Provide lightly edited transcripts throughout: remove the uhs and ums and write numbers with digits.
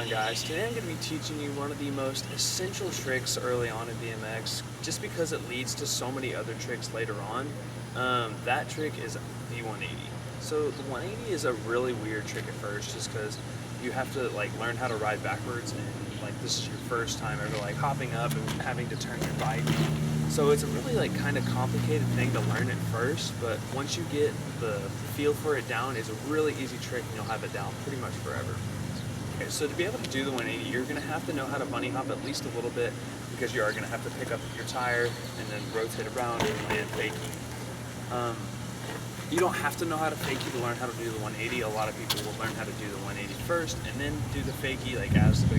on, guys? Today I'm going to be teaching you one of the most essential tricks early on in BMX, just because it leads to so many other tricks later on. That trick is the 180. So the 180 is a really weird trick at first, just because you have to learn how to ride backwards, and this is your first time ever hopping up and having to turn your bike. So it's a really kind of complicated thing to learn at first, but once you get the feel for it down, it's a really easy trick and you'll have it down pretty much forever. Okay, so to be able to do the 180, you're going to have to know how to bunny hop at least a little bit, because you are going to have to pick up your tire and then rotate around and land fakie. You don't have to know how to fakie to learn how to do the 180. A lot of people will learn how to do the 180 first and then do the fakie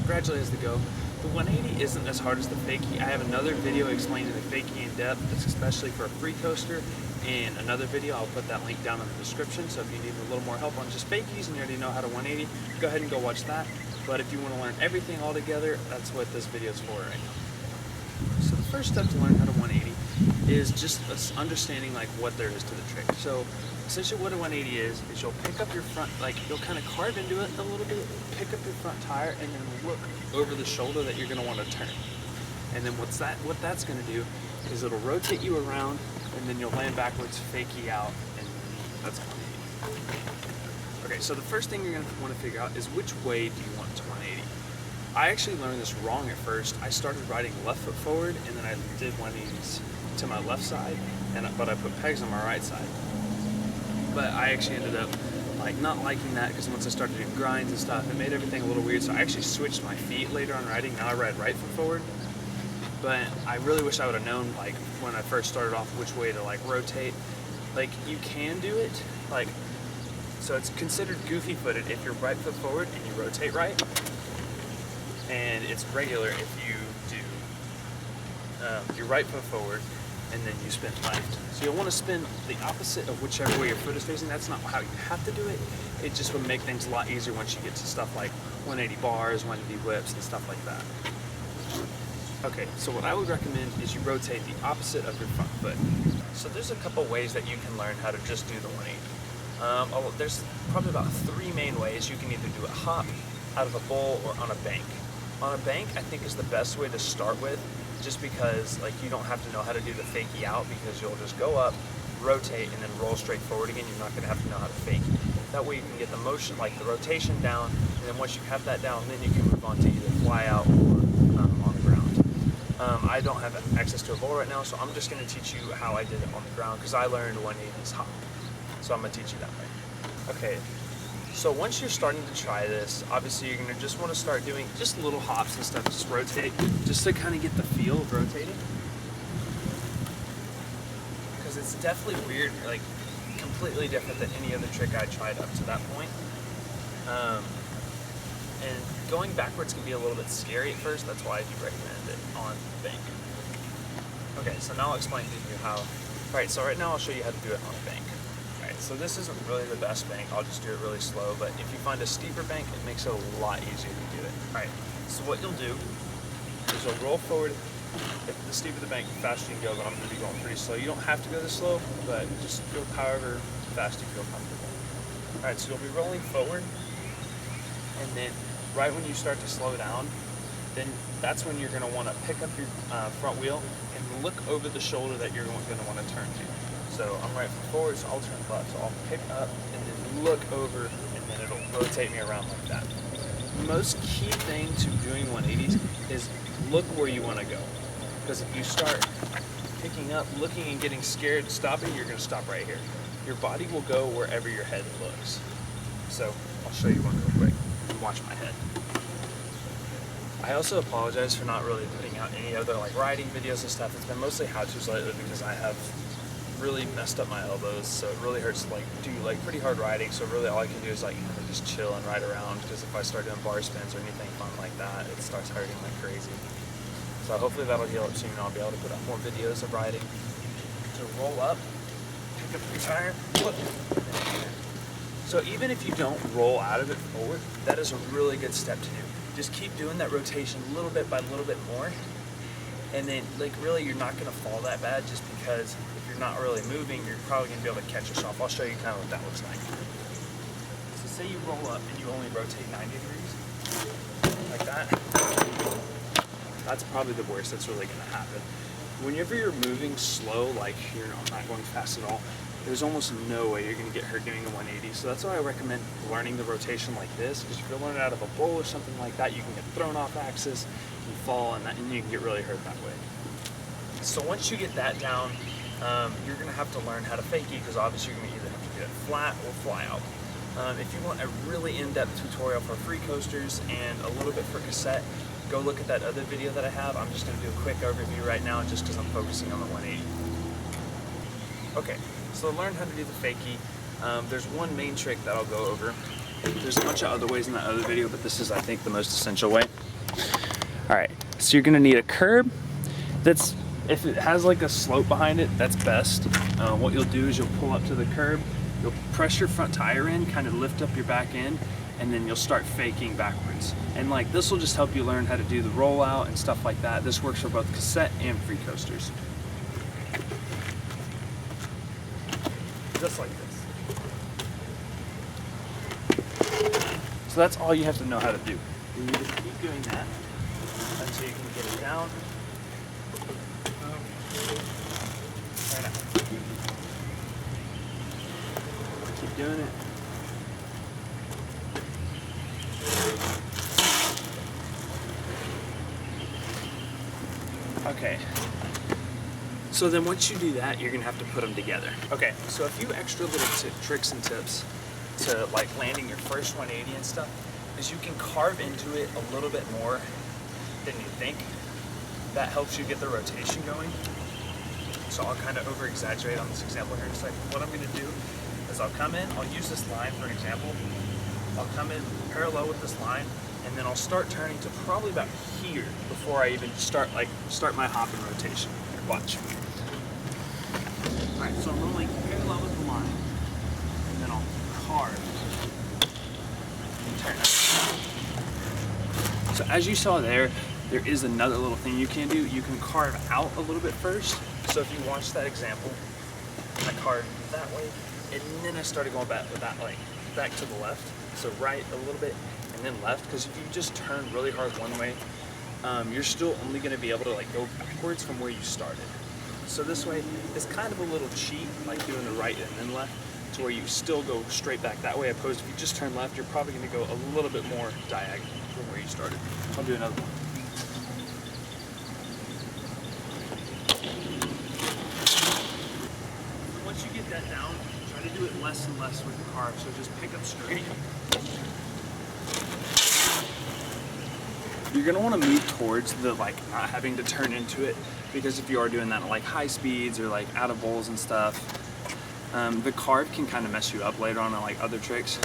gradually as they go. The 180 isn't as hard as the fakie. I have another video explaining the fakie in depth, especially for a free coaster, and another video. I'll put that link down in the description, so if you need a little more help on just fakies and you already know how to 180, go ahead and go watch that. But if you want to learn everything all together, that's what this video is for right now. So the first step to learn how to 180 is just understanding what there is to the trick. So essentially what a 180 is you'll pick up your front, you'll kind of carve into it a little bit, pick up your front tire, and then look over the shoulder that you're going to want to turn. And then what that's going to do is it'll rotate you around, and then you'll land backwards, fakie out, and that's 180. Okay, so the first thing you're going to want to figure out is which way do you want to 180. I actually learned this wrong at first. I started riding left foot forward, and then I did 180s to my left side, but I put pegs on my right side. But I actually ended up not liking that, because once I started doing grinds and stuff, it made everything a little weird. So I actually switched my feet later on riding. Now I ride right foot forward. But I really wish I would have known when I first started off which way to rotate. You can do it so it's considered goofy footed if you're right foot forward and you rotate right, and it's regular if you do your right foot forward and then you spin left. So you'll want to spin the opposite of whichever way your foot is facing. That's not how you have to do it. It just would make things a lot easier once you get to stuff like 180 bars, 180 whips, and stuff like that. Okay, so what I would recommend is you rotate the opposite of your front foot. So there's a couple ways that you can learn how to just do the 180. There's probably about 3 main ways. You can either do a hop, out of a bowl, or on a bank. On a bank, I think, is the best way to start with, just because you don't have to know how to do the fakie out, because you'll just go up, rotate, and then roll straight forward again. You're not going to have to know how to fakie. That way you can get the motion, the rotation down, and then once you have that down, then you can move on to either fly out or on the ground. I don't have access to a bowl right now, so I'm just going to teach you how I did it on the ground, because I learned 180s hop. So I'm going to teach you that way. Okay, so once you're starting to try this, obviously you're going to just want to start doing just little hops and stuff, just rotate, just to kind of get the feel of rotating. Because it's definitely weird, completely different than any other trick I tried up to that point. And going backwards can be a little bit scary at first. That's why I do recommend it on the bank. Okay, so now I'll explain to you how. Alright, so right now I'll show you how to do it on a bank. Alright, so this isn't really the best bank. I'll just do it really slow, but if you find a steeper bank, it makes it a lot easier to do it. Alright, so what you'll do is you'll roll forward. If the steeper the bank, the faster you can go, but I'm going to be going pretty slow. You don't have to go this slow, but just go however fast you feel comfortable. Alright, so you'll be rolling forward, and then right when you start to slow down, then that's when you're going to want to pick up your front wheel and look over the shoulder that you're going to want to turn to. So I'm right foot forward, so I'll turn left. So I'll pick up and then look over, and then it'll rotate me around like that. The most key thing to doing 180s is look where you want to go. Because if you start picking up, looking, and getting scared, stopping, you're going to stop right here. Your body will go wherever your head looks. So I'll show you one real quick. Watch my head. I also apologize for not really putting out any other riding videos and stuff. It's been mostly how-tos lately, because I have really messed up my elbows, so it really hurts to do pretty hard riding. So really all I can do is kind of just chill and ride around, because if I start doing bar spins or anything fun like that, it starts hurting like crazy. So hopefully that'll heal up soon, and I'll be able to put out more videos of riding. So roll up, pick up your tire, look. So even if you don't roll out of it forward, that is a really good step to do. Just keep doing that rotation little bit by little bit more, and then really you're not going to fall that bad, just because if you're not really moving, you're probably going to be able to catch yourself. I'll show you kind of what that looks like. So say you roll up and you only rotate 90 degrees. That's probably the worst that's really gonna happen. Whenever you're moving slow, like you're not going fast at all, there's almost no way you're gonna get hurt doing a 180. So that's why I recommend learning the rotation like this, because if you're learning out of a bowl or something like that, you can get thrown off axis and fall, and you can get really hurt that way. So once you get that down, you're gonna have to learn how to fakie, because obviously you're gonna either have to get it flat or fly out. If you want a really in-depth tutorial for free coasters and a little bit for cassette, go look at that other video that I have. I'm just going to do a quick overview right now just because I'm focusing on the 180. Okay, so to learn how to do the fakie, there's one main trick that I'll go over. There's a bunch of other ways in that other video, but this is, I think, the most essential way. Alright, so you're going to need a curb that's, if it has like a slope behind it, that's best. What you'll do is you'll pull up to the curb, you'll press your front tire in, kind of lift up your back end, and then you'll start faking backwards. And like this will just help you learn how to do the rollout and stuff like that. This works for both cassette and free coasters. Just like this. So that's all you have to know how to do. You need to keep doing that until you can get it down. Right now. Keep doing it. Okay, so then once you do that, you're gonna have to put them together. Okay, so a few extra little tricks and tips to like landing your first 180 and stuff is you can carve into it a little bit more than you think. That helps you get the rotation going. So I'll kind of over exaggerate on this example here in a second. What I'm gonna do is I'll come in, I'll use this line for an example. I'll come in parallel with this line, and then I'll start turning to probably about here before I even start my hop and rotation. Here, watch. Alright, so I'm rolling parallel with the line, and then I'll carve and turn it. So as you saw there is another little thing you can do. You can carve out a little bit first. So if you watch that example, I carved that way, and then I started going back with that, like back to the left. So right a little bit, and then left, because if you just turn really hard one way, you're still only going to be able to like go backwards from where you started. So this way is kind of a little cheat, like doing the right and then left, to where you still go straight back that way, opposed to if you just turn left, you're probably going to go a little bit more diagonal from where you started. I'll do another one. Once you get that down, try to do it less and less with the carve, so just pick up straight. You're gonna want to move towards the like not having to turn into it, because if you are doing that at like high speeds or like out of bowls and stuff, the carve can kind of mess you up later on like other tricks,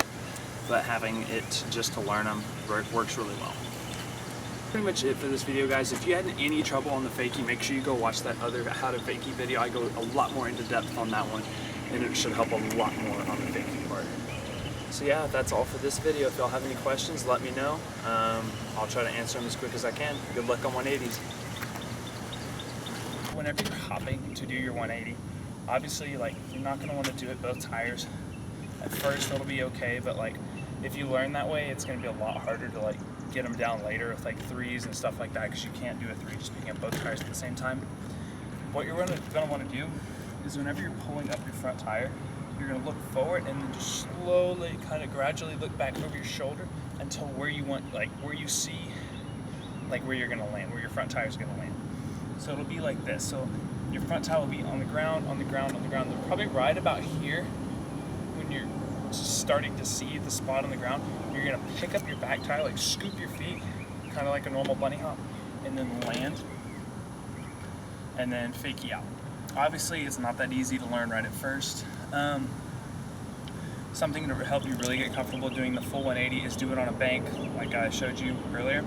but having it just to learn them works really well. Pretty much it for this video, guys. If you had any trouble on the fakie, make sure you go watch that other how to fakie video. I go a lot more into depth on that one, and it should help a lot more on the fakie part. So yeah, that's all for this video. If y'all have any questions, let me know. I'll try to answer them as quick as I can. Good luck on 180s. Whenever you're hopping to do your 180, obviously like you're not going to want to do it both tires. At first it'll be okay, but like if you learn that way, it's going to be a lot harder to like get them down later with like threes and stuff like that, because you can't do a three just picking up both tires at the same time. What you're going to want to do is whenever you're pulling up your front tire, you're going to look forward and then just slowly, kind of gradually look back over your shoulder until where you want, like where you see, like where you're going to land, where your front tire is going to land. So it'll be like this. So your front tire will be on the ground, on the ground, on the ground. They're probably right about here when you're starting to see the spot on the ground. You're going to pick up your back tire, like scoop your feet, kind of like a normal bunny hop, and then land, and then fakie out. Obviously, it's not that easy to learn right at first. Something to help you really get comfortable doing the full 180 is do it on a bank, like I showed you earlier.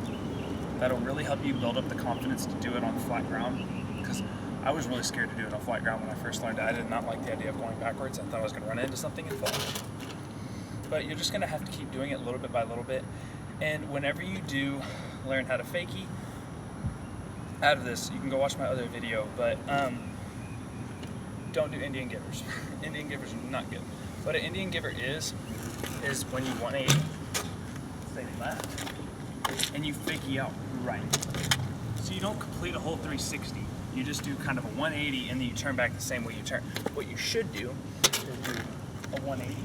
That'll really help you build up the confidence to do it on flat ground, because I was really scared to do it on flat ground when I first learned it. I did not like the idea of going backwards. I thought I was going to run into something and fall. But you're just going to have to keep doing it little bit by little bit. And whenever you do learn how to fakie, out of this, you can go watch my other video, but don't do Indian givers. Indian givers are not good. What an Indian giver is when you 180, say left, and you fakie out right. So you don't complete a whole 360. You just do kind of a 180 and then you turn back the same way you turn. What you should do is do a 180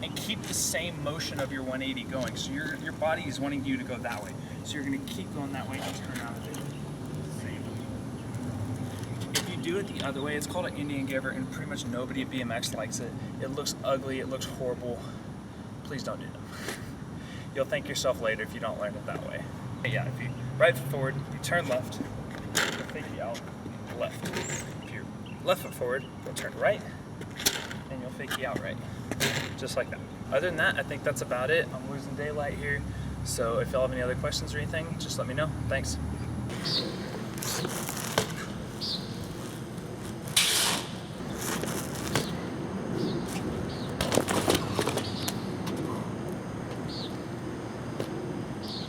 and keep the same motion of your 180 going. So your body is wanting you to go that way. So you're gonna keep going that way and turn out of it. Same. If you do it the other way, it's called an Indian giver, and pretty much nobody at BMX likes it. It looks ugly, it looks horrible. Please don't do that. You'll thank yourself later if you don't learn it that way. Yeah, if you right foot forward, you turn left, you'll fake you out left. If you're left foot forward, you'll turn right, and you'll fake you out right. Just like that. Other than that, I think that's about it. I'm losing daylight here, so if y'all have any other questions or anything, just let me know. Thanks.